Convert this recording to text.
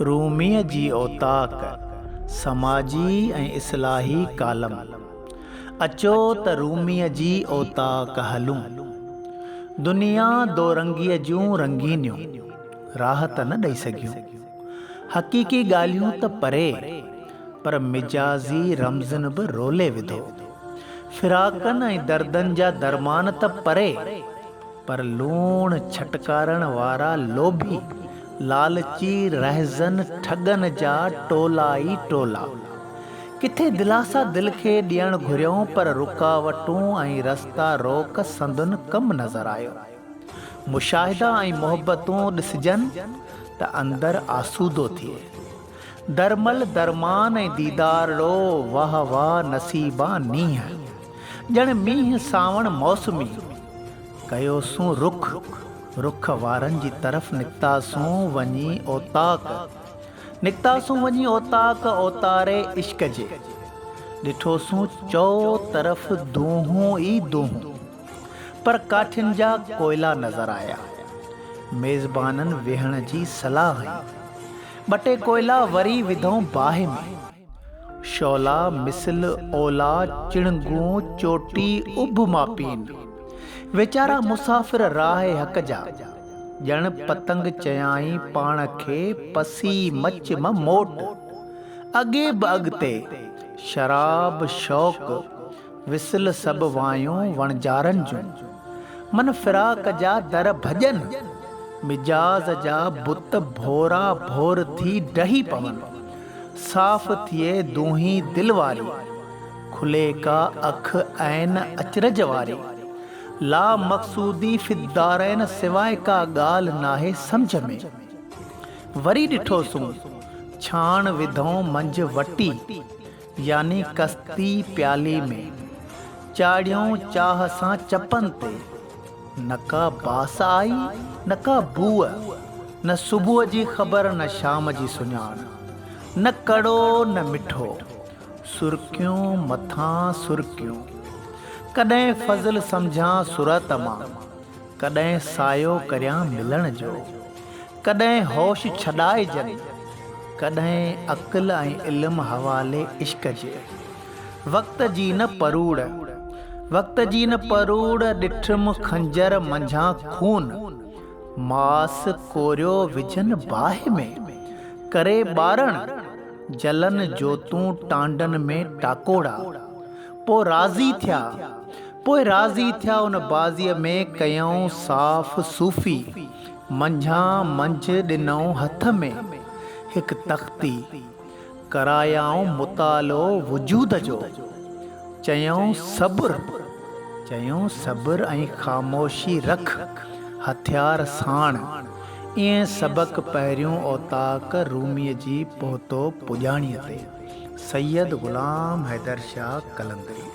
रूमीअ जी औताक समाजी ऐं इस्लाही कालम। अचो त रूमीअ जी औताक हलूं, दुनिया दो रंगीअ जूं रंगीनियूं राह त न ॾेई सघियूं। हक़ीक़ी ॻाल्हियूं त परे, पर मिजाज़ी रमज़न बि रोले विधो। फिराकनि ऐं दर्दनि जा दरमान त परे, पर लूण छटकारण वारा लोभी लालची रहज़न ठगन जा टोला ई टोला। किथे दिलासा दिल खे ॾियण घुरियऊं, पर रुकावटूं ऐं रस्ता रोक संदुन कम नज़र आयो। मुशाहिदा ऐं मोहबतूं ॾिसजनि त अंदर आसूदो थिए। दरमल दरमान ऐं दीदार ॾो वाह वाह नसीबा नीह। ॼण मींहुं सावण मौसमी कयोसूं रुख, रुख वारनि जी तरफ़ निकितासूं वञी औताक। निकितासूं वञी औताक औतारे इश्क जे। ॾिठोसूं चौ तरफ़ दूंहूं ई दूंहूं, पर काठियुनि जा कोयला नज़र आया। मेज़बाननि वेहण जी सलाह हुई, ॿ टे कोयला वरी विधऊं बाहि में। शौला मिसल ओला चिणगूं चोटी उभ मापीन। वीचारा मुसाफ़िर राह हक़ जा, ॼण पतंग चयाई पाण खे पसी मच म मोट। अॻे बि अॻिते शराब शौक़ विसल सभु वायूं वणजारनि जूं। मन फिराक जा दर भॼन, मिजाज़ जा बुत भोरा भोर थी डही पवनि। साफ़ थिए दूही दिल वारी, खुले का अख ऐन अचरज वारी। ला मक़सूदी फिदारैन सिवाय का ॻाल्हि नाहे सम्झ में। वरी ॾिठोसूं छाण विधऊं मंझ वटी, यानी कस्ती प्याली में। चाढ़ियऊं चाह सां चपनि ते, न का बास आई न का बूअ। न सुबुह जी ख़बर न शाम जी सुञाण। न कड़ो न मिठो, सुर्खियूं मथां सुर्खियूं। कॾहिं फज़ल सम्झां सूरत मां, कॾहिं सायो करियां मिलण जो। कॾहिं होश छॾाइजनि, कॾहिं अक़ल ऐं इल्म हवाले इश्क जे। वक़्त जी न परूड़, वक़्त जी न परूड़ ॾिठुमि खंजर मंझां खून। मास कोरियो विझनि बाहि में, करे ॿारण जलन जोतूं टांडन में टाकोड़ा। पोइ राज़ी थिया उन बाज़ीअ में कयऊं साफ़ सूफ़ी। मंझां मंझ ॾिनऊं हथ में हिकु तख़्ती, करायाऊं मुतालो वजूद जो। चयऊं सब्र ऐं ख़ामोशी रख हथियार साण। ईअं सबक़ पहिरियों औताक रूमीअ जी पहुतो पुॼाणीअ ते। सैयद ग़ुलाम हैदर शाह कलंदरी।